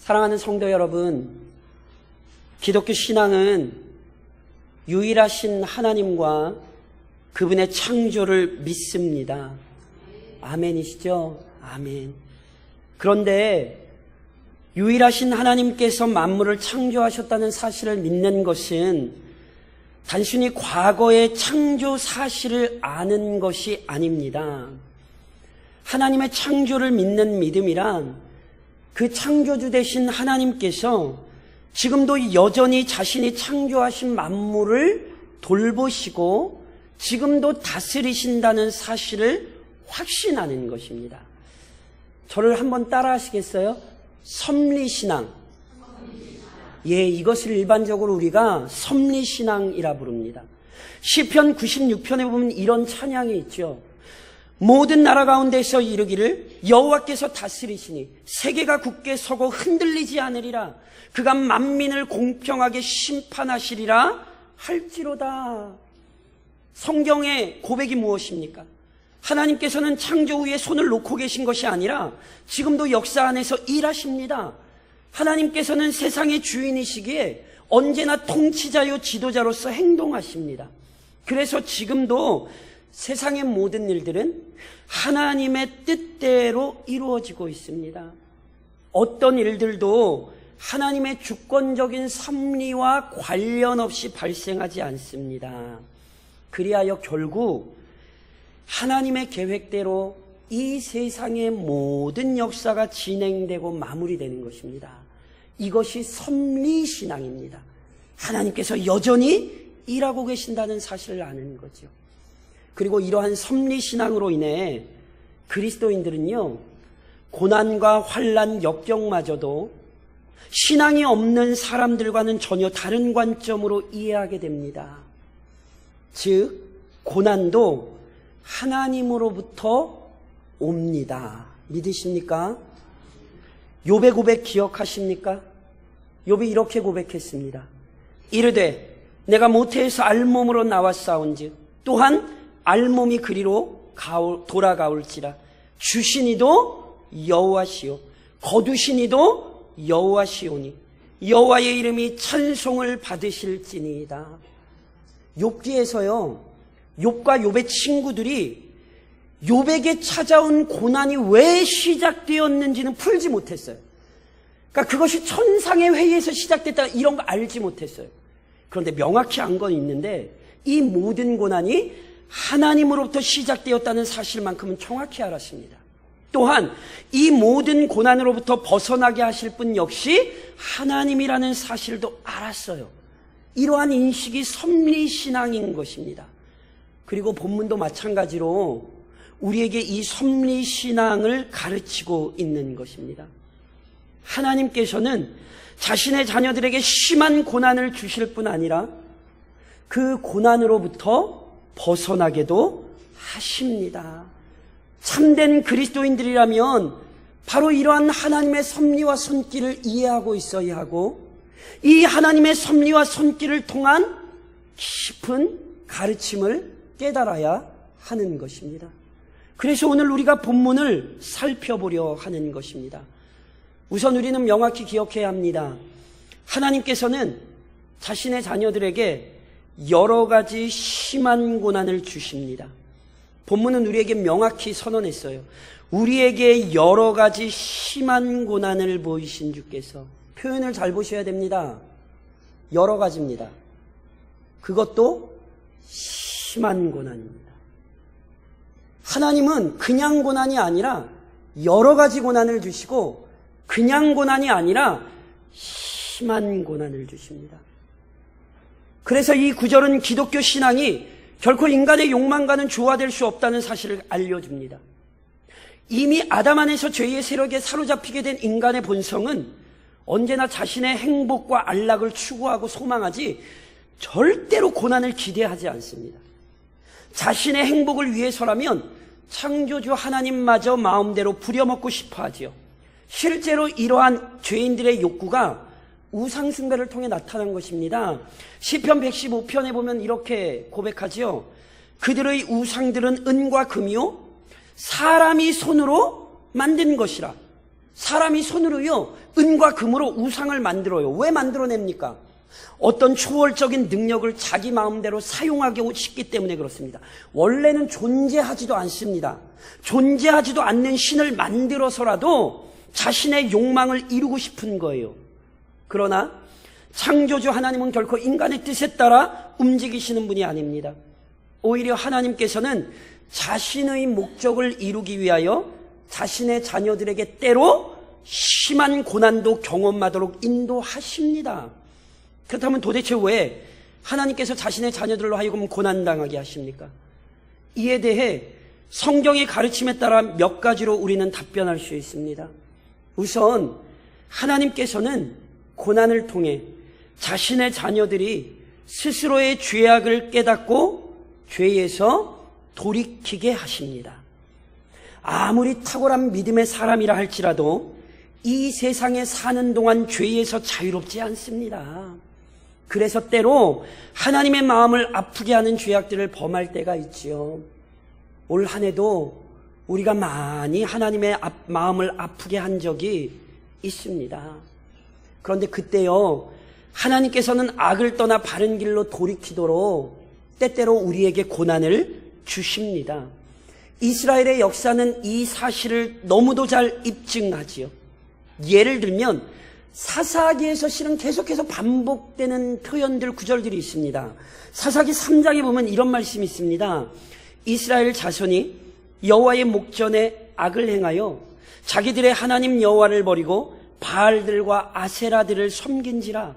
사랑하는 성도 여러분, 기독교 신앙은 유일하신 하나님과 그분의 창조를 믿습니다. 아멘이시죠? 아멘. 그런데 유일하신 하나님께서 만물을 창조하셨다는 사실을 믿는 것은 단순히 과거의 창조 사실을 아는 것이 아닙니다. 하나님의 창조를 믿는 믿음이란 그 창조주 되신 하나님께서 지금도 여전히 자신이 창조하신 만물을 돌보시고 지금도 다스리신다는 사실을 확신하는 것입니다. 저를 한번 따라 하시겠어요? 섭리신앙. 예, 이것을 일반적으로 우리가 섭리신앙이라 부릅니다. 시편 96편에 보면 이런 찬양이 있죠. 모든 나라 가운데서 이르기를 여호와께서 다스리시니 세계가 굳게 서고 흔들리지 않으리라. 그가 만민을 공평하게 심판하시리라 할지로다. 성경의 고백이 무엇입니까? 하나님께서는 창조 후에 손을 놓고 계신 것이 아니라 지금도 역사 안에서 일하십니다. 하나님께서는 세상의 주인이시기에 언제나 통치자요 지도자로서 행동하십니다. 그래서 지금도 세상의 모든 일들은 하나님의 뜻대로 이루어지고 있습니다. 어떤 일들도 하나님의 주권적인 섭리와 관련 없이 발생하지 않습니다. 그리하여 결국 하나님의 계획대로 이 세상의 모든 역사가 진행되고 마무리되는 것입니다. 이것이 섭리신앙입니다. 하나님께서 여전히 일하고 계신다는 사실을 아는 거죠. 그리고 이러한 섭리신앙으로 인해 그리스도인들은요, 고난과 환난, 역경마저도 신앙이 없는 사람들과는 전혀 다른 관점으로 이해하게 됩니다. 즉, 고난도 하나님으로부터 옵니다. 믿으십니까? 욥의 고백 기억하십니까? 욥이 이렇게 고백했습니다. 이르되 내가 모태에서 알몸으로 나왔사온즉 또한 알몸이 그리로 돌아가올지라. 주시니도 여호와시요 거두시니도 여호와시오니 여호와의 이름이 찬송을 받으실지니이다. 욥기에서요, 욥과 욥의 친구들이 욥에게 찾아온 고난이 왜 시작되었는지는 풀지 못했어요. 그러니까 그것이 천상의 회의에서 시작됐다 이런 거 알지 못했어요. 그런데 명확히 안 건 있는데 이 모든 고난이 하나님으로부터 시작되었다는 사실만큼은 정확히 알았습니다. 또한 이 모든 고난으로부터 벗어나게 하실 분 역시 하나님이라는 사실도 알았어요. 이러한 인식이 섭리신앙인 것입니다. 그리고 본문도 마찬가지로 우리에게 이 섭리신앙을 가르치고 있는 것입니다. 하나님께서는 자신의 자녀들에게 심한 고난을 주실 뿐 아니라 그 고난으로부터 벗어나게도 하십니다. 참된 그리스도인들이라면 바로 이러한 하나님의 섭리와 손길을 이해하고 있어야 하고 이 하나님의 섭리와 손길을 통한 깊은 가르침을 깨달아야 하는 것입니다. 그래서 오늘 우리가 본문을 살펴보려 하는 것입니다. 우선 우리는 명확히 기억해야 합니다. 하나님께서는 자신의 자녀들에게 여러 가지 심한 고난을 주십니다. 본문은 우리에게 명확히 선언했어요. 우리에게 여러 가지 심한 고난을 보이신 주께서. 표현을 잘 보셔야 됩니다. 여러 가지입니다. 그것도 심한 고난입니다. 하나님은 그냥 고난이 아니라 여러 가지 고난을 주시고 그냥 고난이 아니라 심한 고난을 주십니다. 그래서 이 구절은 기독교 신앙이 결코 인간의 욕망과는 조화될 수 없다는 사실을 알려줍니다. 이미 아담 안에서 죄의 세력에 사로잡히게 된 인간의 본성은 언제나 자신의 행복과 안락을 추구하고 소망하지 절대로 고난을 기대하지 않습니다. 자신의 행복을 위해서라면 창조주 하나님마저 마음대로 부려먹고 싶어 하지요. 실제로 이러한 죄인들의 욕구가 우상숭배를 통해 나타난 것입니다. 시편 115편에 보면 이렇게 고백하지요. 그들의 우상들은 은과 금이요 사람이 손으로 만든 것이라. 사람이 손으로요, 은과 금으로 우상을 만들어요. 왜 만들어냅니까? 어떤 초월적인 능력을 자기 마음대로 사용하고 싶기 때문에 그렇습니다. 원래는 존재하지도 않습니다. 존재하지도 않는 신을 만들어서라도 자신의 욕망을 이루고 싶은 거예요. 그러나 창조주 하나님은 결코 인간의 뜻에 따라 움직이시는 분이 아닙니다. 오히려 하나님께서는 자신의 목적을 이루기 위하여 자신의 자녀들에게 때로 심한 고난도 경험하도록 인도하십니다. 그렇다면 도대체 왜 하나님께서 자신의 자녀들로 하여금 고난당하게 하십니까? 이에 대해 성경의 가르침에 따라 몇 가지로 우리는 답변할 수 있습니다. 우선 하나님께서는 고난을 통해 자신의 자녀들이 스스로의 죄악을 깨닫고 죄에서 돌이키게 하십니다. 아무리 탁월한 믿음의 사람이라 할지라도 이 세상에 사는 동안 죄에서 자유롭지 않습니다. 그래서 때로 하나님의 마음을 아프게 하는 죄악들을 범할 때가 있지요. 올 한 해도 우리가 많이 하나님의 마음을 아프게 한 적이 있습니다. 그런데 그때요, 하나님께서는 악을 떠나 바른 길로 돌이키도록 때때로 우리에게 고난을 주십니다. 이스라엘의 역사는 이 사실을 너무도 잘 입증하지요. 예를 들면 사사기에서 실은 계속해서 반복되는 표현들, 구절들이 있습니다. 사사기 3장에 보면 이런 말씀이 있습니다. 이스라엘 자손이 여호와의 목전에 악을 행하여 자기들의 하나님 여호와를 버리고 바알들과 아세라들을 섬긴지라.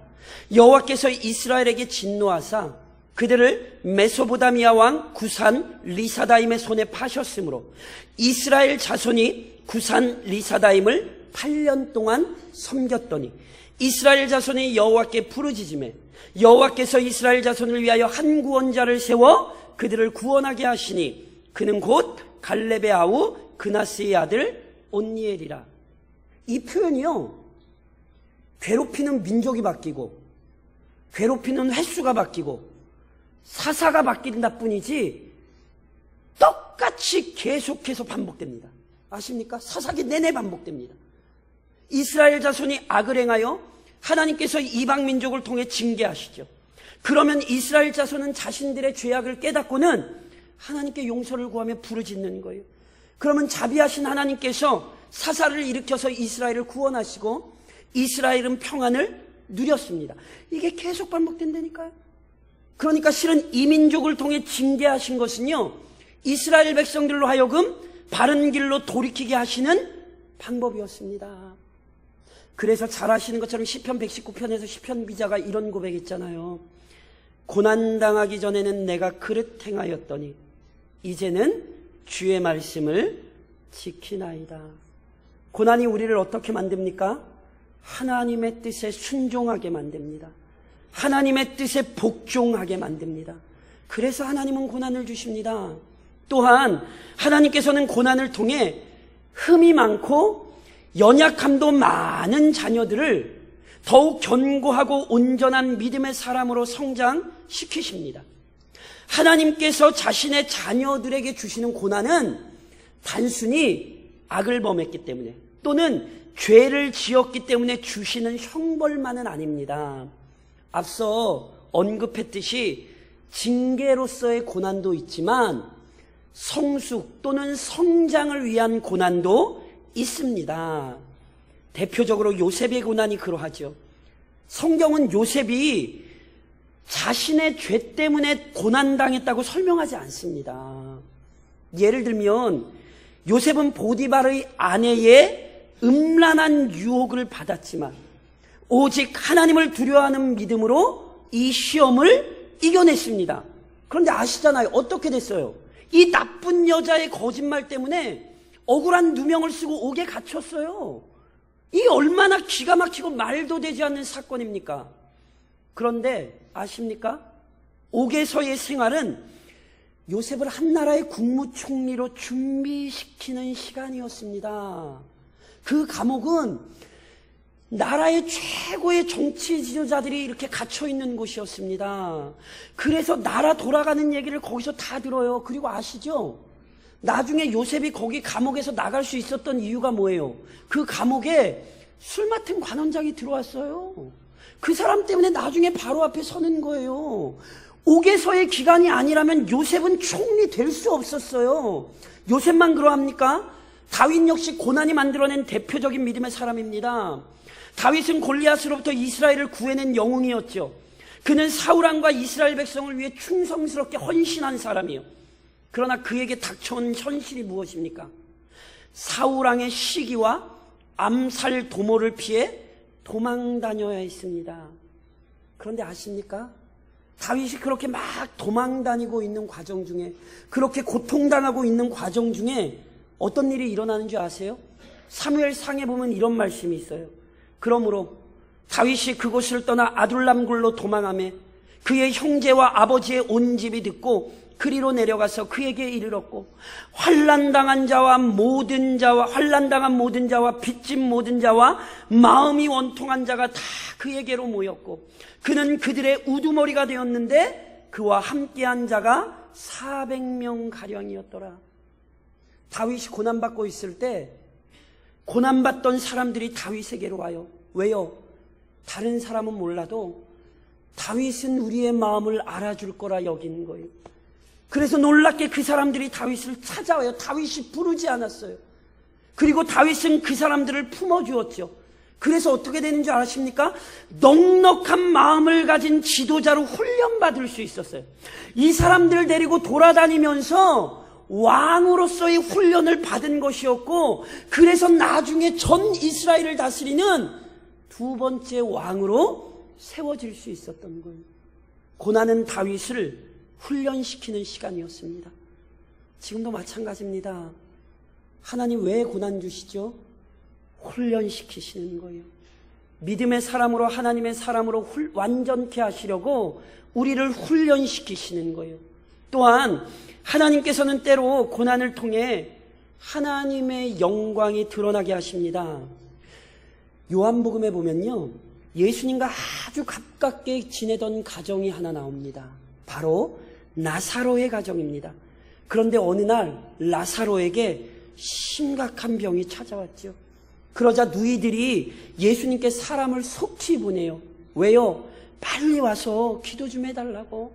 여호와께서 이스라엘에게 진노하사 그들을 메소보다미아 왕 구산 리사다임의 손에 파셨으므로 이스라엘 자손이 구산 리사다임을 8년 동안 섬겼더니 이스라엘 자손이 여호와께 부르짖으매 여호와께서 이스라엘 자손을 위하여 한 구원자를 세워 그들을 구원하게 하시니 그는 곧 갈렙의 아우 그나스의 아들 온니엘이라. 이 표현이요, 괴롭히는 민족이 바뀌고 괴롭히는 횟수가 바뀌고 사사가 바뀐다 뿐이지 똑같이 계속해서 반복됩니다. 아십니까? 사사기 내내 반복됩니다. 이스라엘 자손이 악을 행하여 하나님께서 이방 민족을 통해 징계하시죠. 그러면 이스라엘 자손은 자신들의 죄악을 깨닫고는 하나님께 용서를 구하며 부르짖는 거예요. 그러면 자비하신 하나님께서 사사를 일으켜서 이스라엘을 구원하시고 이스라엘은 평안을 누렸습니다. 이게 계속 반복된다니까요. 그러니까 실은 이 민족을 통해 징계하신 것은요, 이스라엘 백성들로 하여금 바른 길로 돌이키게 하시는 방법이었습니다. 그래서 잘 아시는 것처럼 시편 119편에서 시편 기자가 이런 고백했잖아요. 고난당하기 전에는 내가 그릇 행하였더니 이제는 주의 말씀을 지키나이다. 고난이 우리를 어떻게 만듭니까? 하나님의 뜻에 순종하게 만듭니다. 하나님의 뜻에 복종하게 만듭니다. 그래서 하나님은 고난을 주십니다. 또한 하나님께서는 고난을 통해 흠이 많고 연약함도 많은 자녀들을 더욱 견고하고 온전한 믿음의 사람으로 성장시키십니다. 하나님께서 자신의 자녀들에게 주시는 고난은 단순히 악을 범했기 때문에 또는 죄를 지었기 때문에 주시는 형벌만은 아닙니다. 앞서 언급했듯이 징계로서의 고난도 있지만 성숙 또는 성장을 위한 고난도 있습니다. 대표적으로 요셉의 고난이 그러하죠. 성경은 요셉이 자신의 죄 때문에 고난당했다고 설명하지 않습니다. 예를 들면 요셉은 보디발의 아내의 음란한 유혹을 받았지만 오직 하나님을 두려워하는 믿음으로 이 시험을 이겨냈습니다. 그런데 아시잖아요. 어떻게 됐어요? 이 나쁜 여자의 거짓말 때문에 억울한 누명을 쓰고 옥에 갇혔어요. 이 얼마나 기가 막히고 말도 되지 않는 사건입니까? 그런데 아십니까? 옥에서의 생활은 요셉을 한 나라의 국무총리로 준비시키는 시간이었습니다. 그 감옥은 나라의 최고의 정치 지도자들이 이렇게 갇혀있는 곳이었습니다. 그래서 나라 돌아가는 얘기를 거기서 다 들어요. 그리고 아시죠? 나중에 요셉이 거기 감옥에서 나갈 수 있었던 이유가 뭐예요? 그 감옥에 술 맡은 관원장이 들어왔어요. 그 사람 때문에 나중에 바로 앞에 서는 거예요. 옥에서의 기간이 아니라면 요셉은 총리 될 수 없었어요. 요셉만 그러합니까? 다윗 역시 고난이 만들어낸 대표적인 믿음의 사람입니다. 다윗은 골리앗으로부터 이스라엘을 구해낸 영웅이었죠. 그는 사울왕과 이스라엘 백성을 위해 충성스럽게 헌신한 사람이에요. 그러나 그에게 닥쳐온 현실이 무엇입니까? 사울왕의 시기와 암살 도모를 피해 도망 다녀야 했습니다. 그런데 아십니까? 다윗이 그렇게 막 도망 다니고 있는 과정 중에, 그렇게 고통당하고 있는 과정 중에 어떤 일이 일어나는 줄 아세요? 사무엘상에 보면 이런 말씀이 있어요. 그러므로 다윗이 그곳을 떠나 아둘람굴로 도망하며 그의 형제와 아버지의 온 집이 듣고 그리로 내려가서 그에게 이르렀고, 환난당한 자와 빚진 모든 자와 마음이 원통한 자가 다 그에게로 모였고, 그는 그들의 우두머리가 되었는데 그와 함께한 자가 400명 가량이었더라. 다윗이 고난받고 있을 때 고난받던 사람들이 다윗에게로 와요. 왜요? 다른 사람은 몰라도 다윗은 우리의 마음을 알아줄 거라 여기는 거예요. 그래서 놀랍게 그 사람들이 다윗을 찾아와요. 다윗이 부르지 않았어요. 그리고 다윗은 그 사람들을 품어주었죠. 그래서 어떻게 되는 줄 아십니까? 넉넉한 마음을 가진 지도자로 훈련받을 수 있었어요. 이 사람들을 데리고 돌아다니면서 왕으로서의 훈련을 받은 것이었고, 그래서 나중에 전 이스라엘을 다스리는 두 번째 왕으로 세워질 수 있었던 거예요. 고난은 다윗을 훈련시키는 시간이었습니다. 지금도 마찬가지입니다. 하나님 왜 고난 주시죠? 훈련시키시는 거예요. 믿음의 사람으로, 하나님의 사람으로 완전케 하시려고 우리를 훈련시키시는 거예요. 또한 하나님께서는 때로 고난을 통해 하나님의 영광이 드러나게 하십니다. 요한복음에 보면요, 예수님과 아주 가깝게 지내던 가정이 하나 나옵니다. 바로 나사로의 가정입니다. 그런데 어느 날 나사로에게 심각한 병이 찾아왔죠. 그러자 누이들이 예수님께 사람을 속히 보내요. 왜요? 빨리 와서 기도 좀 해달라고.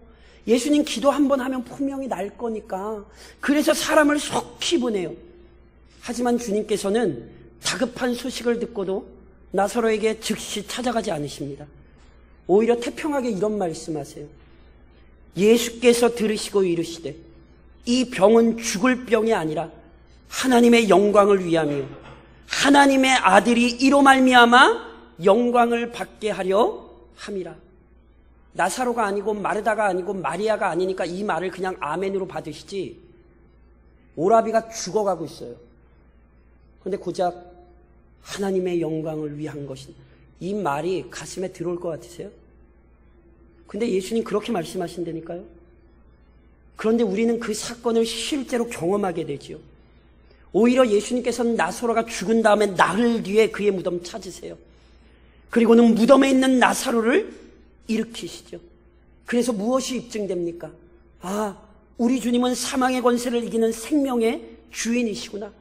예수님 기도 한번 하면 분명히 날 거니까. 그래서 사람을 속히 보내요. 하지만 주님께서는 다급한 소식을 듣고도 나사로에게 즉시 찾아가지 않으십니다. 오히려 태평하게 이런 말씀하세요. 예수께서 들으시고 이르시되 이 병은 죽을 병이 아니라 하나님의 영광을 위함이요 하나님의 아들이 이로 말미암아 영광을 받게 하려 함이라. 나사로가 아니고 마르다가 아니고 마리아가 아니니까 이 말을 그냥 아멘으로 받으시지, 오라비가 죽어가고 있어요. 그런데 고작 하나님의 영광을 위한 것인, 이 말이 가슴에 들어올 것 같으세요? 근데 예수님 그렇게 말씀하신다니까요. 그런데 우리는 그 사건을 실제로 경험하게 되죠. 오히려 예수님께서는 나사로가 죽은 다음에 나흘 뒤에 그의 무덤 찾으세요. 그리고는 무덤에 있는 나사로를 일으키시죠. 그래서 무엇이 입증됩니까? 아, 우리 주님은 사망의 권세를 이기는 생명의 주인이시구나.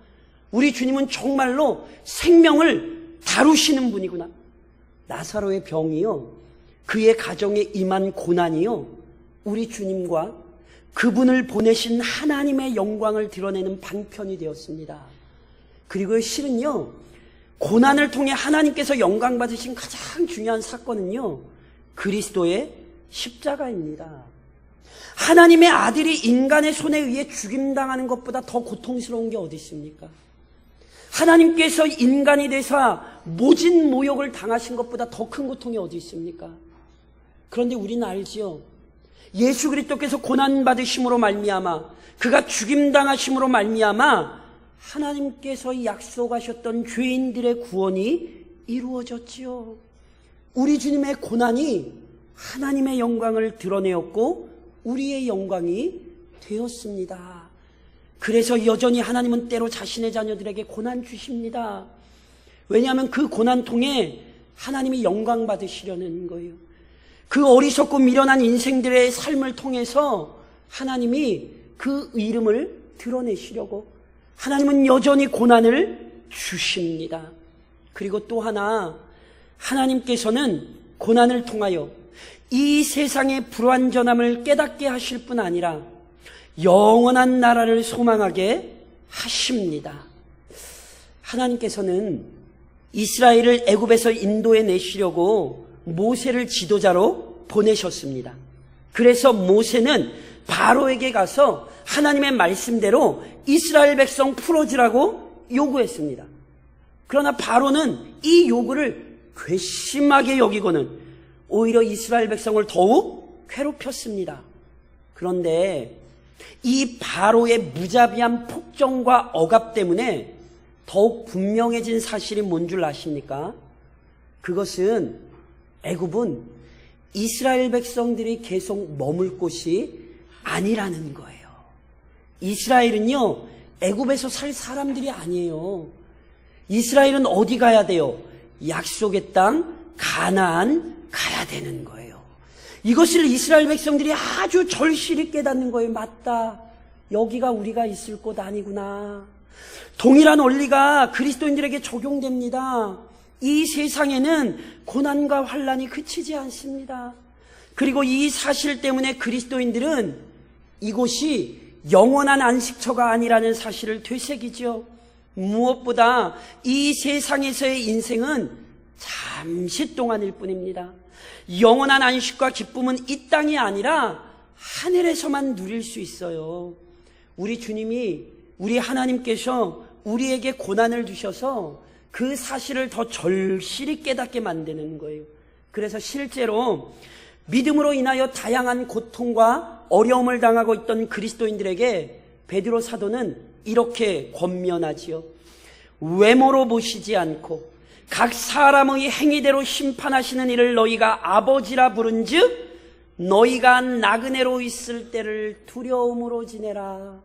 우리 주님은 정말로 생명을 다루시는 분이구나. 나사로의 병이요, 그의 가정에 임한 고난이요, 우리 주님과 그분을 보내신 하나님의 영광을 드러내는 방편이 되었습니다. 그리고 실은요, 고난을 통해 하나님께서 영광 받으신 가장 중요한 사건은요, 그리스도의 십자가입니다. 하나님의 아들이 인간의 손에 의해 죽임당하는 것보다 더 고통스러운 게 어디 있습니까? 하나님께서 인간이 되사 모진 모욕을 당하신 것보다 더 큰 고통이 어디 있습니까? 그런데 우리는 알지요. 예수 그리스도께서 고난받으심으로 말미암아, 그가 죽임당하심으로 말미암아 하나님께서 약속하셨던 죄인들의 구원이 이루어졌지요. 우리 주님의 고난이 하나님의 영광을 드러내었고 우리의 영광이 되었습니다. 그래서 여전히 하나님은 때로 자신의 자녀들에게 고난 주십니다. 왜냐하면 그 고난 통해 하나님이 영광 받으시려는 거예요. 그 어리석고 미련한 인생들의 삶을 통해서 하나님이 그 이름을 드러내시려고 하나님은 여전히 고난을 주십니다. 그리고 또 하나, 하나님께서는 고난을 통하여 이 세상의 불완전함을 깨닫게 하실 뿐 아니라 영원한 나라를 소망하게 하십니다. 하나님께서는 이스라엘을 애굽에서 인도해 내시려고 모세를 지도자로 보내셨습니다. 그래서 모세는 바로에게 가서 하나님의 말씀대로 이스라엘 백성 풀어주라고 요구했습니다. 그러나 바로는 이 요구를 괘씸하게 여기고는 오히려 이스라엘 백성을 더욱 괴롭혔습니다. 그런데 이 바로의 무자비한 폭정과 억압 때문에 더욱 분명해진 사실이 뭔 줄 아십니까? 그것은 애굽은 이스라엘 백성들이 계속 머물 곳이 아니라는 거예요. 이스라엘은요, 애굽에서 살 사람들이 아니에요. 이스라엘은 어디 가야 돼요? 약속의 땅 가나안 가야 되는 거예요. 이것을 이스라엘 백성들이 아주 절실히 깨닫는 거예요. 맞다. 여기가 우리가 있을 곳 아니구나. 동일한 원리가 그리스도인들에게 적용됩니다. 이 세상에는 고난과 환난이 그치지 않습니다. 그리고 이 사실 때문에 그리스도인들은 이곳이 영원한 안식처가 아니라는 사실을 되새기죠. 무엇보다 이 세상에서의 인생은 잠시 동안일 뿐입니다. 영원한 안식과 기쁨은 이 땅이 아니라 하늘에서만 누릴 수 있어요. 우리 주님이, 우리 하나님께서 우리에게 고난을 주셔서 그 사실을 더 절실히 깨닫게 만드는 거예요. 그래서 실제로 믿음으로 인하여 다양한 고통과 어려움을 당하고 있던 그리스도인들에게 베드로 사도는 이렇게 권면하지요. 외모로 보시지 않고 각 사람의 행위대로 심판하시는 이를 너희가 아버지라 부른즉 너희가 나그네로 있을 때를 두려움으로 지내라.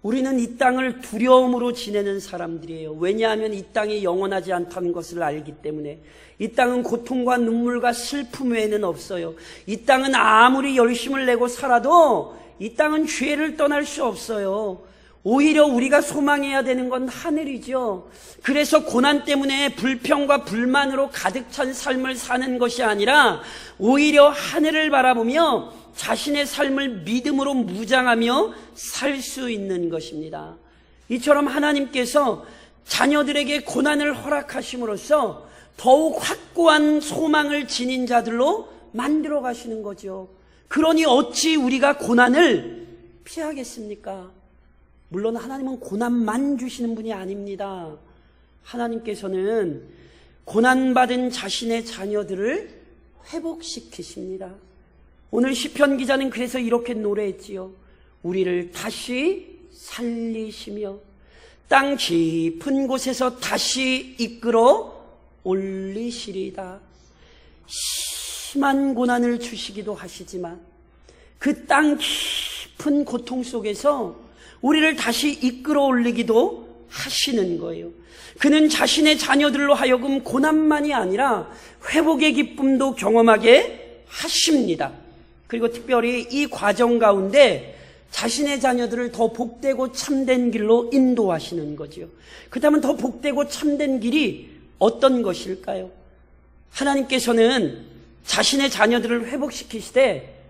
우리는 이 땅을 두려움으로 지내는 사람들이에요. 왜냐하면 이 땅이 영원하지 않다는 것을 알기 때문에. 이 땅은 고통과 눈물과 슬픔 외에는 없어요. 이 땅은 아무리 열심을 내고 살아도 이 땅은 죄를 떠날 수 없어요. 오히려 우리가 소망해야 되는 건 하늘이죠. 그래서 고난 때문에 불평과 불만으로 가득 찬 삶을 사는 것이 아니라 오히려 하늘을 바라보며 자신의 삶을 믿음으로 무장하며 살 수 있는 것입니다. 이처럼 하나님께서 자녀들에게 고난을 허락하심으로써 더욱 확고한 소망을 지닌 자들로 만들어 가시는 거죠. 그러니 어찌 우리가 고난을 피하겠습니까? 물론 하나님은 고난만 주시는 분이 아닙니다. 하나님께서는 고난받은 자신의 자녀들을 회복시키십니다. 오늘 시편 기자는 그래서 이렇게 노래했지요. 우리를 다시 살리시며 땅 깊은 곳에서 다시 이끌어 올리시리다. 심한 고난을 주시기도 하시지만 그 땅 깊은 고통 속에서 우리를 다시 이끌어 올리기도 하시는 거예요. 그는 자신의 자녀들로 하여금 고난만이 아니라 회복의 기쁨도 경험하게 하십니다. 그리고 특별히 이 과정 가운데 자신의 자녀들을 더 복되고 참된 길로 인도하시는 거죠. 그렇다면 더 복되고 참된 길이 어떤 것일까요? 하나님께서는 자신의 자녀들을 회복시키시되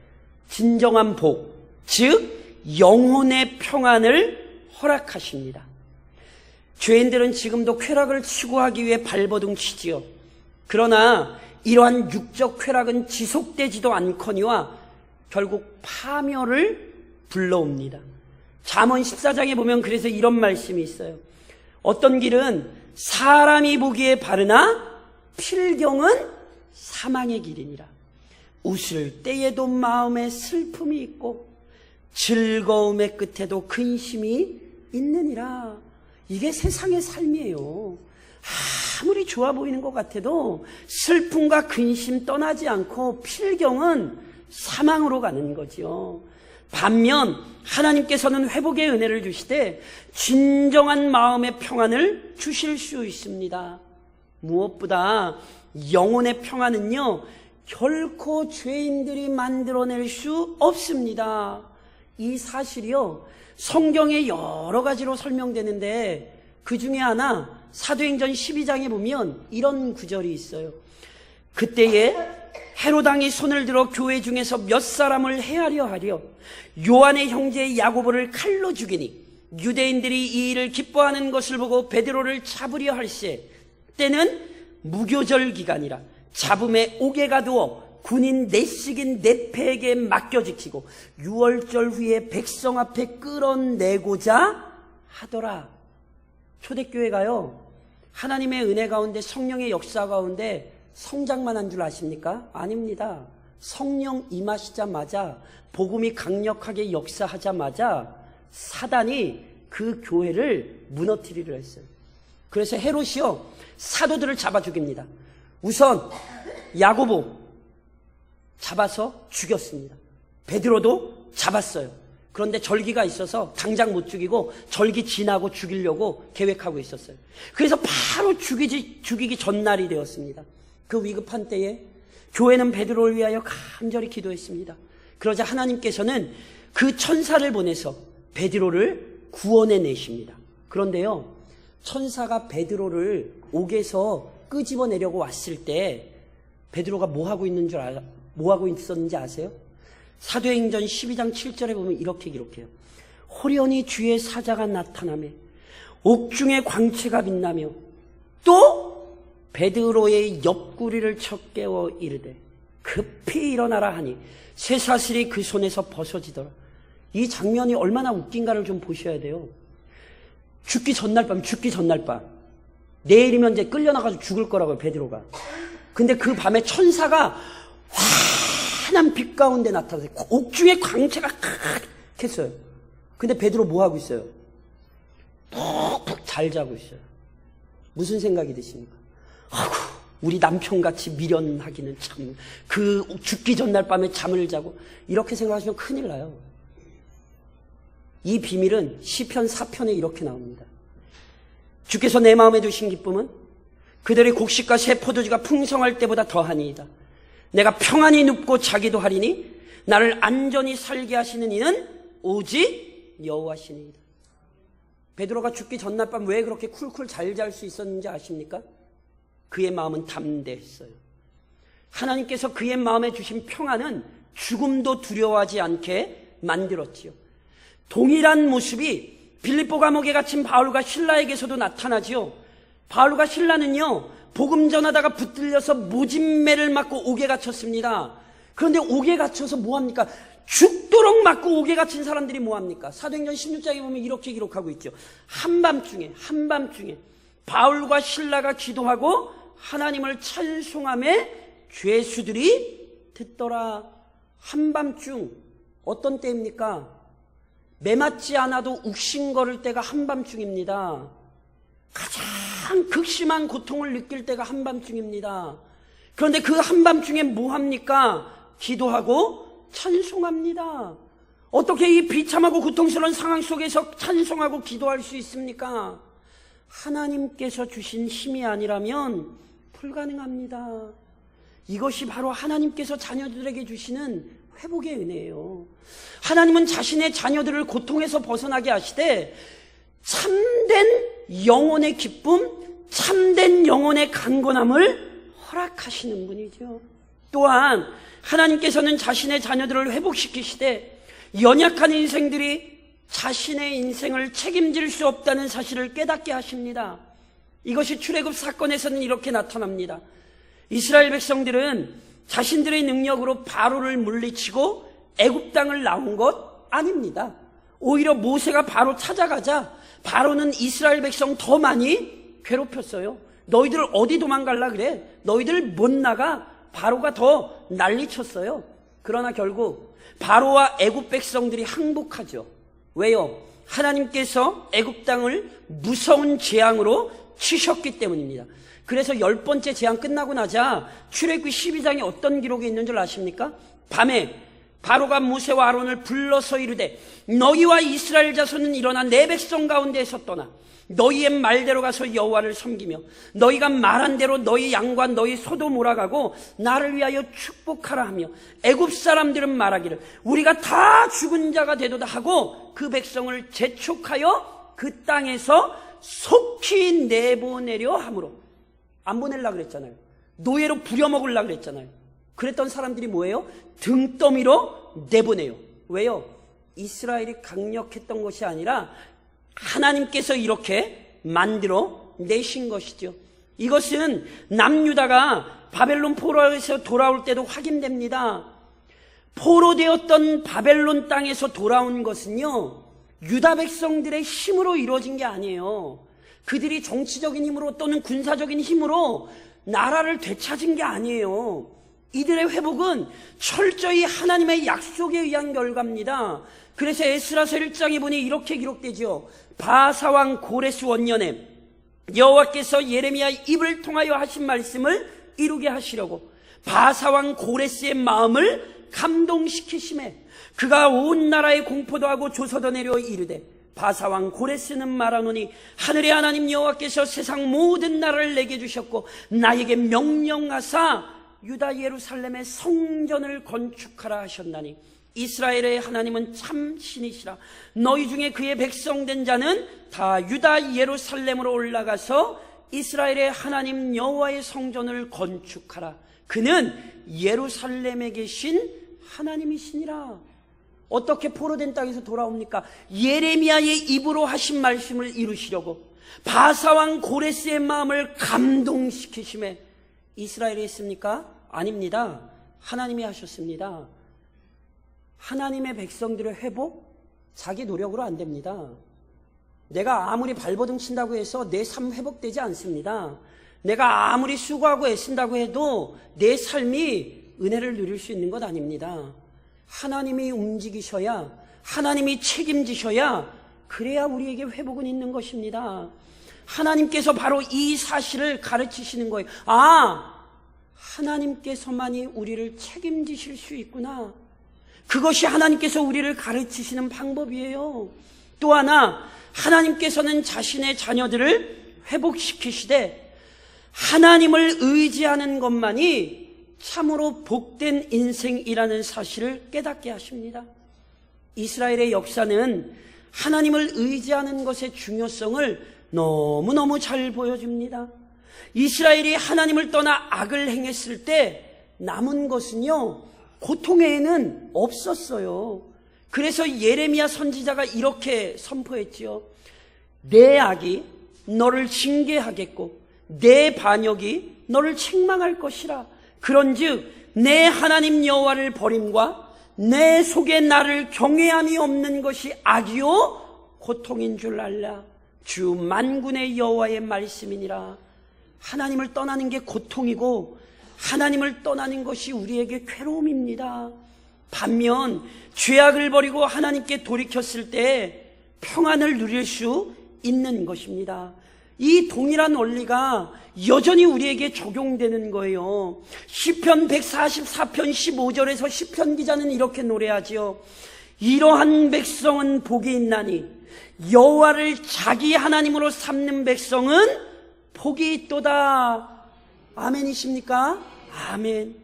진정한 복, 즉 영혼의 평안을 허락하십니다. 죄인들은 지금도 쾌락을 추구하기 위해 발버둥 치지요. 그러나 이러한 육적 쾌락은 지속되지도 않거니와 결국 파멸을 불러옵니다. 잠언 14장에 보면 그래서 이런 말씀이 있어요. 어떤 길은 사람이 보기에 바르나 필경은 사망의 길이니라. 웃을 때에도 마음에 슬픔이 있고 즐거움의 끝에도 근심이 있느니라. 이게 세상의 삶이에요. 아무리 좋아 보이는 것 같아도 슬픔과 근심 떠나지 않고 필경은 사망으로 가는 거죠. 반면 하나님께서는 회복의 은혜를 주시되 진정한 마음의 평안을 주실 수 있습니다. 무엇보다 영혼의 평안은요, 결코 죄인들이 만들어낼 수 없습니다. 이 사실이요, 성경에 여러 가지로 설명되는데 그 중에 하나 사도행전 12장에 보면 이런 구절이 있어요. 그때에 헤롯 왕이 손을 들어 교회 중에서 몇 사람을 해하려 하려 요한의 형제 야고보를 칼로 죽이니 유대인들이 이 일을 기뻐하는 것을 보고 베드로를 잡으려 할세. 때는 무교절 기간이라 잡음에 옥에가 두어 군인 내식인 내패에게 맡겨 지키고 6월절 후에 백성 앞에 끌어내고자 하더라. 초대교회가요, 하나님의 은혜 가운데, 성령의 역사 가운데 성장만 한 줄 아십니까? 아닙니다. 성령 임하시자마자, 복음이 강력하게 역사하자마자 사단이 그 교회를 무너뜨리려 했어요. 그래서 헤롯이요, 사도들을 잡아 죽입니다. 우선 야고보 잡아서 죽였습니다. 베드로도 잡았어요. 그런데 절기가 있어서 당장 못 죽이고 절기 지나고 죽이려고 계획하고 있었어요. 그래서 바로 죽이기 전날이 되었습니다. 그 위급한 때에 교회는 베드로를 위하여 간절히 기도했습니다. 그러자 하나님께서는 그 천사를 보내서 베드로를 구원해 내십니다. 그런데요, 천사가 베드로를 옥에서 끄집어내려고 왔을 때 베드로가 뭐 하고 있었는지 아세요? 사도행전 12장 7절에 보면 이렇게 기록해요. 호련히 주의 사자가 나타나며 옥중에 광채가 빛나며 또 베드로의 옆구리를 쳐 깨워 이르되 급히 일어나라 하니 쇠사슬이 그 손에서 벗어지더라. 이 장면이 얼마나 웃긴가를 좀 보셔야 돼요. 죽기 전날 밤 내일이면 이제 끌려나가서 죽을 거라고요, 베드로가. 근데 그 밤에 천사가 환한 빛 가운데 나타나서 옥중에 광채가 칵 했어요. 근데 베드로 뭐 하고 있어요? 푹푹 잘 자고 있어요. 무슨 생각이 드십니까? 아이고, 우리 남편같이 미련하기는 참, 그 죽기 전날 밤에 잠을 자고, 이렇게 생각하시면 큰일 나요. 이 비밀은 시편 4편에 이렇게 나옵니다. 주께서 내 마음에 두신 기쁨은 그들의 곡식과 새 포도주가 풍성할 때보다 더하니이다. 내가 평안히 눕고 자기도 하리니 나를 안전히 살게 하시는 이는 오직 여호와시니이다. 베드로가 죽기 전날 밤 왜 그렇게 쿨쿨 잘 잘 수 있었는지 아십니까? 그의 마음은 담대했어요. 하나님께서 그의 마음에 주신 평안은 죽음도 두려워하지 않게 만들었지요. 동일한 모습이 빌립보 감옥에 갇힌 바울과 실라에게서도 나타나지요. 바울과 실라는요, 복음 전하다가 붙들려서 모진매를 맞고 옥에 갇혔습니다. 그런데 옥에 갇혀서 뭐합니까? 죽도록 맞고 옥에 갇힌 사람들이 뭐합니까? 사도행전 16장에 보면 이렇게 기록하고 있죠. 한밤중에 바울과 실라가 기도하고 하나님을 찬송하며 죄수들이 듣더라. 한밤중, 어떤 때입니까? 매맞지 않아도 욱신거릴 때가 한밤중입니다. 가장 극심한 고통을 느낄 때가 한밤중입니다. 그런데 그 한밤중에 뭐합니까? 기도하고 찬송합니다. 어떻게 이 비참하고 고통스러운 상황 속에서 찬송하고 기도할 수 있습니까? 하나님께서 주신 힘이 아니라면 불가능합니다. 이것이 바로 하나님께서 자녀들에게 주시는 회복의 은혜예요. 하나님은 자신의 자녀들을 고통에서 벗어나게 하시되 참된 영혼의 기쁨, 참된 영혼의 강건함을 허락하시는 분이죠. 또한 하나님께서는 자신의 자녀들을 회복시키시되 연약한 인생들이 자신의 인생을 책임질 수 없다는 사실을 깨닫게 하십니다. 이것이 출애굽 사건에서는 이렇게 나타납니다. 이스라엘 백성들은 자신들의 능력으로 바로를 물리치고 애굽 땅을 나온 것 아닙니다. 오히려 모세가 바로 찾아가자 바로는 이스라엘 백성 더 많이 괴롭혔어요. 너희들 어디 도망갈라 그래? 너희들 못 나가? 바로가 더 난리쳤어요. 그러나 결국 바로와 애굽 백성들이 항복하죠. 왜요? 하나님께서 애굽 땅을 무서운 재앙으로 치셨기 때문입니다. 그래서 10번째 재앙 끝나고 나자 출애굽기 12장에 어떤 기록이 있는 줄 아십니까? 밤에 바로가 모세와 아론을 불러서 이르되 너희와 이스라엘 자손은 일어나 내 백성 가운데에서 떠나 너희의 말대로 가서 여호와를 섬기며 너희가 말한 대로 너희 양과 너희 소도 몰아가고 나를 위하여 축복하라 하며 애굽 사람들은 말하기를 우리가 다 죽은 자가 되도다 하고 그 백성을 재촉하여 그 땅에서 속히 내보내려 함으로. 안 보내려고 그랬잖아요. 노예로 부려먹으려고 그랬잖아요. 그랬던 사람들이 뭐예요? 등더미로 내보내요. 왜요? 이스라엘이 강력했던 것이 아니라 하나님께서 이렇게 만들어 내신 것이죠. 이것은 남유다가 바벨론 포로에서 돌아올 때도 확인됩니다. 포로되었던 바벨론 땅에서 돌아온 것은요, 유다 백성들의 힘으로 이루어진 게 아니에요. 그들이 정치적인 힘으로 또는 군사적인 힘으로 나라를 되찾은 게 아니에요. 이들의 회복은 철저히 하나님의 약속에 의한 결과입니다. 그래서 에스라서 1장에 보니 이렇게 기록되죠. 바사왕 고레스 원년에 여호와께서 예레미야의 입을 통하여 하신 말씀을 이루게 하시려고 바사왕 고레스의 마음을 감동시키심에 그가 온 나라에 공포도 하고 조서도 내려 이르되 바사왕 고레스는 말하노니 하늘의 하나님 여호와께서 세상 모든 나라를 내게 주셨고 나에게 명령하사 유다 예루살렘의 성전을 건축하라 하셨나니 이스라엘의 하나님은 참 신이시라. 너희 중에 그의 백성된 자는 다 유다 예루살렘으로 올라가서 이스라엘의 하나님 여호와의 성전을 건축하라. 그는 예루살렘에 계신 하나님이시니라. 어떻게 포로된 땅에서 돌아옵니까? 예레미야의 입으로 하신 말씀을 이루시려고 바사왕 고레스의 마음을 감동시키심에 이스라엘이 했습니까? 아닙니다. 하나님이 하셨습니다. 하나님의 백성들의 회복, 자기 노력으로 안 됩니다. 내가 아무리 발버둥 친다고 해서 내 삶 회복되지 않습니다. 내가 아무리 수고하고 애쓴다고 해도 내 삶이 은혜를 누릴 수 있는 것 아닙니다. 하나님이 움직이셔야, 하나님이 책임지셔야, 그래야 우리에게 회복은 있는 것입니다. 하나님께서 바로 이 사실을 가르치시는 거예요. 아, 하나님께서만이 우리를 책임지실 수 있구나. 그것이 하나님께서 우리를 가르치시는 방법이에요. 또 하나, 하나님께서는 자신의 자녀들을 회복시키시되 하나님을 의지하는 것만이 참으로 복된 인생이라는 사실을 깨닫게 하십니다. 이스라엘의 역사는 하나님을 의지하는 것의 중요성을 너무너무 잘 보여줍니다. 이스라엘이 하나님을 떠나 악을 행했을 때 남은 것은요, 고통 외에는 없었어요. 그래서 예레미야 선지자가 이렇게 선포했지요. 내 악이 너를 징계하겠고 내 반역이 너를 책망할 것이라. 그런즉 내 하나님 여호와를 버림과 내 속에 나를 경외함이 없는 것이 악이요 고통인 줄 알라. 주 만군의 여호와의 말씀이니라. 하나님을 떠나는 게 고통이고 하나님을 떠나는 것이 우리에게 괴로움입니다. 반면 죄악을 버리고 하나님께 돌이켰을 때 평안을 누릴 수 있는 것입니다. 이 동일한 원리가 여전히 우리에게 적용되는 거예요. 시편 144편 15절에서 시편 기자는 이렇게 노래하지요. 이러한 백성은 복이 있나니 여호와를 자기 하나님으로 삼는 백성은 복이 있도다. 아멘이십니까? 아멘.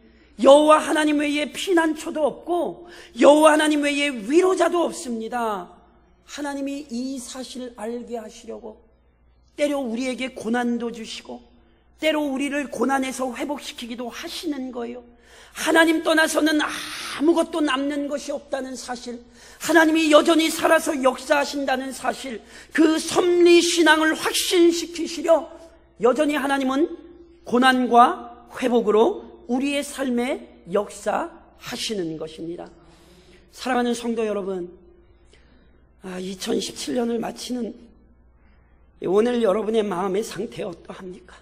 여호와 하나님 외에 피난처도 없고 여호와 하나님 외에 위로자도 없습니다. 하나님이 이 사실을 알게 하시려고 때로 우리에게 고난도 주시고 때로 우리를 고난에서 회복시키기도 하시는 거예요. 하나님 떠나서는 아무것도 남는 것이 없다는 사실, 하나님이 여전히 살아서 역사하신다는 사실, 그 섭리신앙을 확신시키시려 여전히 하나님은 고난과 회복으로 우리의 삶에 역사하시는 것입니다. 사랑하는 성도 여러분, 2017년을 마치는 오늘 여러분의 마음의 상태 어떠합니까?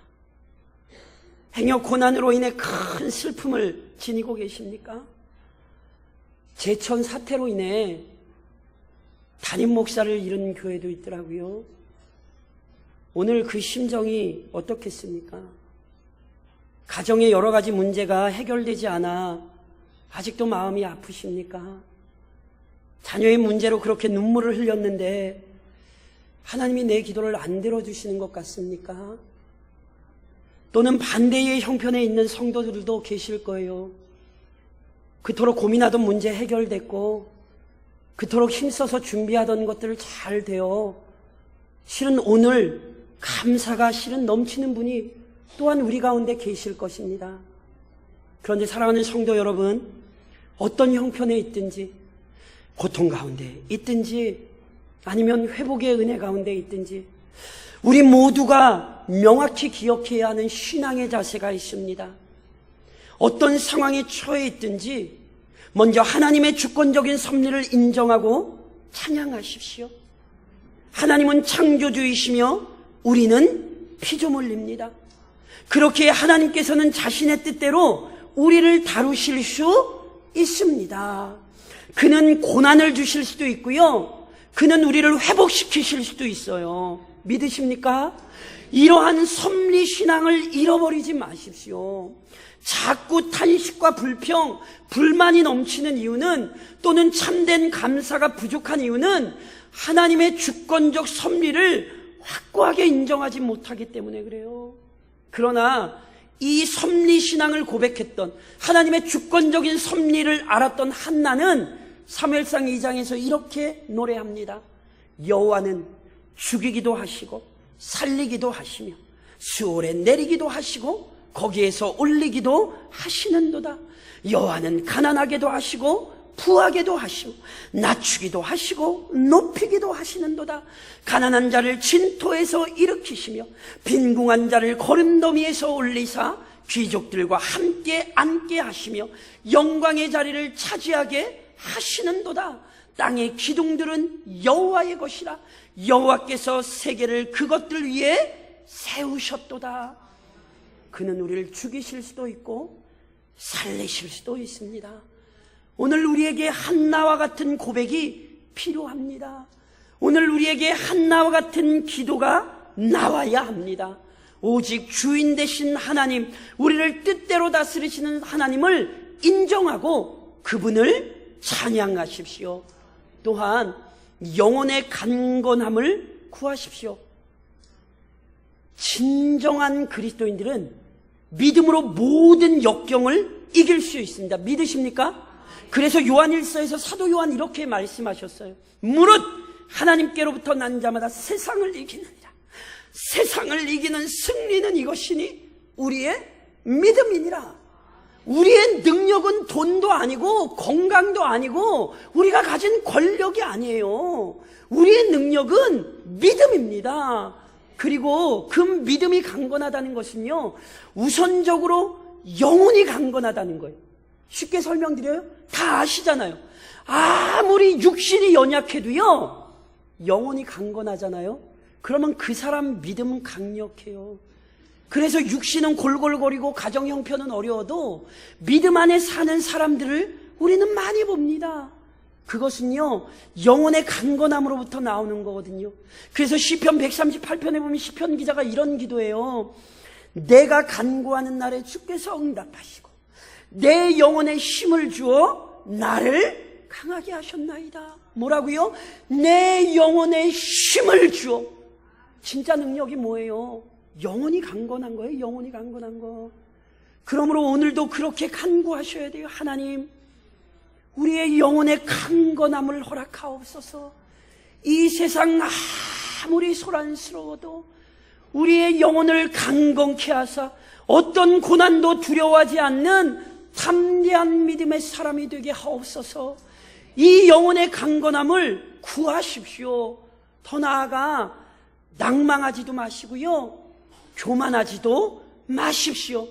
행여 고난으로 인해 큰 슬픔을 지니고 계십니까? 제천 사태로 인해 담임 목사를 잃은 교회도 있더라고요. 오늘 그 심정이 어떻겠습니까? 가정의 여러 가지 문제가 해결되지 않아 아직도 마음이 아프십니까? 자녀의 문제로 그렇게 눈물을 흘렸는데 하나님이 내 기도를 안 들어주시는 것 같습니까? 또는 반대의 형편에 있는 성도들도 계실 거예요. 그토록 고민하던 문제 해결됐고 그토록 힘써서 준비하던 것들 잘 되어 실은 오늘 감사가 실은 넘치는 분이 또한 우리 가운데 계실 것입니다. 그런데 사랑하는 성도 여러분, 어떤 형편에 있든지 고통 가운데 있든지 아니면 회복의 은혜 가운데 있든지 우리 모두가 명확히 기억해야 하는 신앙의 자세가 있습니다. 어떤 상황에 처해 있든지 먼저 하나님의 주권적인 섭리를 인정하고 찬양하십시오. 하나님은 창조주이시며 우리는 피조물입니다. 그렇게 하나님께서는 자신의 뜻대로 우리를 다루실 수 있습니다. 그는 고난을 주실 수도 있고요. 그는 우리를 회복시키실 수도 있어요. 믿으십니까? 이러한 섭리신앙을 잃어버리지 마십시오. 자꾸 탄식과 불평, 불만이 넘치는 이유는 또는 참된 감사가 부족한 이유는 하나님의 주권적 섭리를 확고하게 인정하지 못하기 때문에 그래요. 그러나 이 섭리신앙을 고백했던 하나님의 주권적인 섭리를 알았던 한나는 사무엘상 2장에서 이렇게 노래합니다. 여호와는 죽이기도 하시고 살리기도 하시며 수월에 내리기도 하시고 거기에서 올리기도 하시는도다. 여호와는 가난하게도 하시고 부하게도 하시고 낮추기도 하시고 높이기도 하시는도다. 가난한 자를 진토에서 일으키시며 빈궁한 자를 거름더미에서 올리사 귀족들과 함께 앉게 하시며 영광의 자리를 차지하게 하시는도다. 땅의 기둥들은 여호와의 것이라. 여호와께서 세계를 그것들 위에 세우셨도다. 그는 우리를 죽이실 수도 있고 살리실 수도 있습니다. 오늘 우리에게 한나와 같은 고백이 필요합니다. 오늘 우리에게 한나와 같은 기도가 나와야 합니다. 오직 주인 되신 하나님, 우리를 뜻대로 다스리시는 하나님을 인정하고 그분을 찬양하십시오. 또한 영혼의 강건함을 구하십시오. 진정한 그리스도인들은 믿음으로 모든 역경을 이길 수 있습니다. 믿으십니까? 그래서 요한일서에서 사도 요한 이렇게 말씀하셨어요. 무릇 하나님께로부터 난 자마다 세상을 이기느니라. 세상을 이기는 승리는 이것이니 우리의 믿음이니라. 우리의 능력은 돈도 아니고 건강도 아니고 우리가 가진 권력이 아니에요. 우리의 능력은 믿음입니다. 그리고 그 믿음이 강건하다는 것은요, 우선적으로 영혼이 강건하다는 거예요. 쉽게 설명드려요? 다 아시잖아요. 아무리 육신이 연약해도요, 영혼이 강건하잖아요. 그러면 그 사람 믿음은 강력해요. 그래서 육신은 골골거리고 가정 형편은 어려워도 믿음 안에 사는 사람들을 우리는 많이 봅니다. 그것은요, 영혼의 강건함으로부터 나오는 거거든요. 그래서 시편 138편에 보면 시편 기자가 이런 기도해요. 내가 간구하는 날에 주께서 응답하시고 내 영혼에 힘을 주어 나를 강하게 하셨나이다. 뭐라고요? 내 영혼에 힘을 주어. 진짜 능력이 뭐예요? 영혼이 강건한 거예요. 영혼이 강건한 거. 그러므로 오늘도 그렇게 간구하셔야 돼요. 하나님, 우리의 영혼의 강건함을 허락하옵소서. 이 세상 아무리 소란스러워도 우리의 영혼을 강건케 하사 어떤 고난도 두려워하지 않는 담대한 믿음의 사람이 되게 하옵소서. 이 영혼의 강건함을 구하십시오. 더 나아가 낭망하지도 마시고요, 교만하지도 마십시오.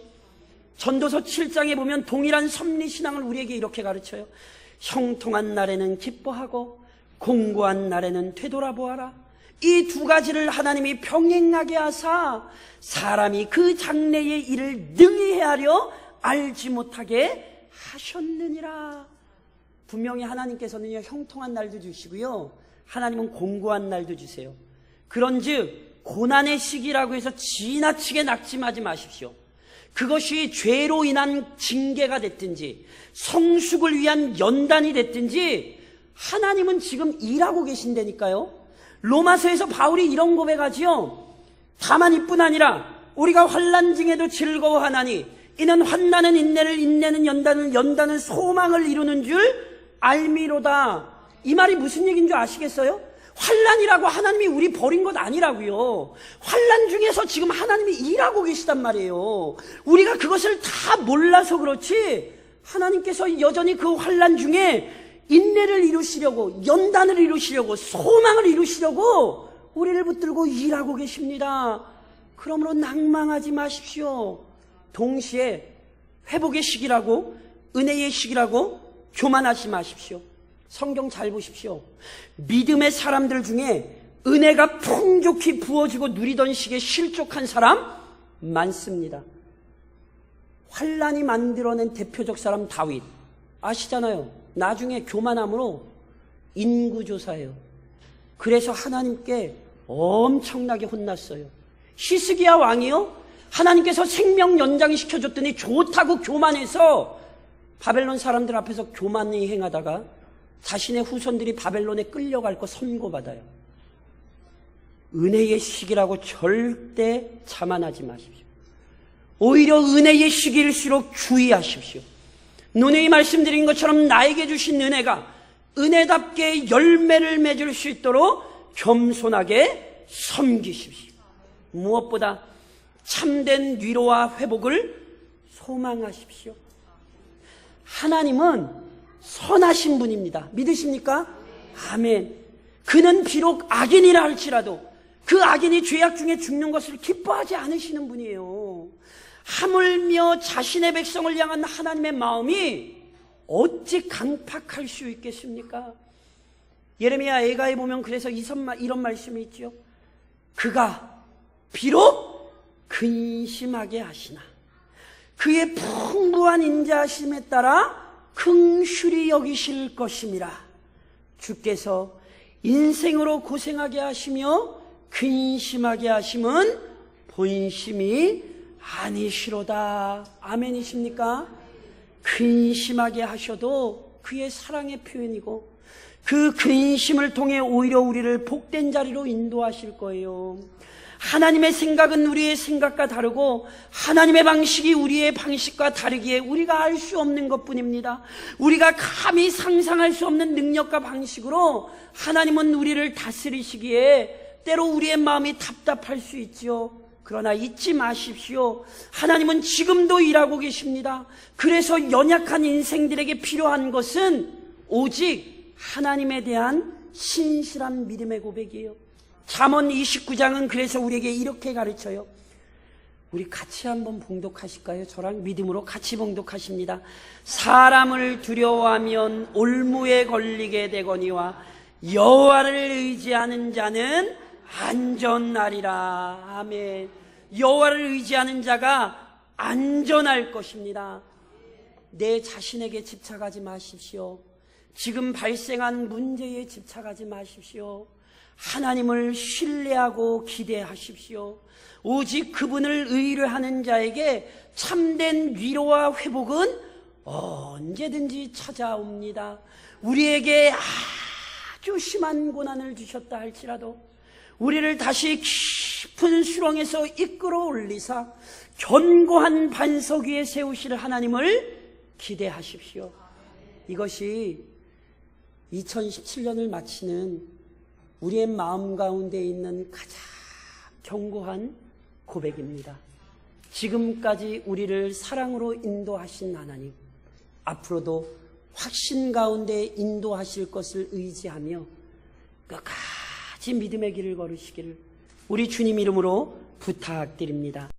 전도서 7장에 보면 동일한 섭리신앙을 우리에게 이렇게 가르쳐요. 형통한 날에는 기뻐하고 공고한 날에는 되돌아보아라. 이 두 가지를 하나님이 병행하게 하사 사람이 그 장래의 일을 능히 헤아려 알지 못하게 하셨느니라. 분명히 하나님께서는요, 형통한 날도 주시고요, 하나님은 공고한 날도 주세요. 그런즉 고난의 시기라고 해서 지나치게 낙심하지 마십시오. 그것이 죄로 인한 징계가 됐든지 성숙을 위한 연단이 됐든지 하나님은 지금 일하고 계신다니까요. 로마서에서 바울이 이런 고백하지요. 다만 이뿐 아니라 우리가 환난 중에도 즐거워하나니 이는 환난은 인내를, 인내는 연단을, 연단은 소망을 이루는 줄 알미로다. 이 말이 무슨 얘기인 줄 아시겠어요? 환난이라고 하나님이 우리 버린 것 아니라고요. 환난 중에서 지금 하나님이 일하고 계시단 말이에요. 우리가 그것을 다 몰라서 그렇지 하나님께서 여전히 그 환난 중에 인내를 이루시려고, 연단을 이루시려고, 소망을 이루시려고 우리를 붙들고 일하고 계십니다. 그러므로 낭망하지 마십시오. 동시에 회복의 시기라고, 은혜의 시기라고 교만하지 마십시오. 성경 잘 보십시오. 믿음의 사람들 중에 은혜가 풍족히 부어지고 누리던 시기에 실족한 사람 많습니다. 환난이 만들어낸 대표적 사람 다윗 아시잖아요. 나중에 교만함으로 인구조사예요. 그래서 하나님께 엄청나게 혼났어요. 히스기야 왕이요, 하나님께서 생명 연장시켜줬더니 좋다고 교만해서 바벨론 사람들 앞에서 교만히 행하다가 자신의 후손들이 바벨론에 끌려갈 거 선고받아요. 은혜의 시기라고 절대 자만하지 마십시오. 오히려 은혜의 시기일수록 주의하십시오. 누누이 말씀드린 것처럼 나에게 주신 은혜가 은혜답게 열매를 맺을 수 있도록 겸손하게 섬기십시오. 무엇보다 참된 위로와 회복을 소망하십시오. 하나님은 선하신 분입니다. 믿으십니까? 아멘. 그는 비록 악인이라 할지라도 그 악인이 죄악 중에 죽는 것을 기뻐하지 않으시는 분이에요. 하물며 자신의 백성을 향한 하나님의 마음이 어찌 강팍할 수 있겠습니까? 예레미야 애가에 보면 그래서 이런 말씀이 있죠. 그가 비록 근심하게 하시나 그의 풍부한 인자하심에 따라 긍휼히 여기실 것임이라. 주께서 인생으로 고생하게 하시며 근심하게 하심은 본심이 아니시로다. 아멘이십니까? 근심하게 하셔도 그의 사랑의 표현이고 그 근심을 통해 오히려 우리를 복된 자리로 인도하실 거예요. 하나님의 생각은 우리의 생각과 다르고 하나님의 방식이 우리의 방식과 다르기에 우리가 알 수 없는 것뿐입니다. 우리가 감히 상상할 수 없는 능력과 방식으로 하나님은 우리를 다스리시기에 때로 우리의 마음이 답답할 수 있지요. 그러나 잊지 마십시오. 하나님은 지금도 일하고 계십니다. 그래서 연약한 인생들에게 필요한 것은 오직 하나님에 대한 신실한 믿음의 고백이에요. 잠언 29장은 그래서 우리에게 이렇게 가르쳐요. 우리 같이 한번 봉독하실까요? 저랑 믿음으로 같이 봉독하십니다. 사람을 두려워하면 올무에 걸리게 되거니와 여호와를 의지하는 자는 안전하리라. 아멘. 여호와를 의지하는 자가 안전할 것입니다. 내 자신에게 집착하지 마십시오. 지금 발생한 문제에 집착하지 마십시오. 하나님을 신뢰하고 기대하십시오. 오직 그분을 의뢰하는 자에게 참된 위로와 회복은 언제든지 찾아옵니다. 우리에게 아주 심한 고난을 주셨다 할지라도 우리를 다시 깊은 수렁에서 이끌어 올리사 견고한 반석 위에 세우실 하나님을 기대하십시오. 이것이 2017년을 마치는 우리의 마음 가운데 있는 가장 견고한 고백입니다. 지금까지 우리를 사랑으로 인도하신 하나님, 앞으로도 확신 가운데 인도하실 것을 의지하며 끝까지 믿음의 길을 걸으시기를 우리 주님 이름으로 부탁드립니다.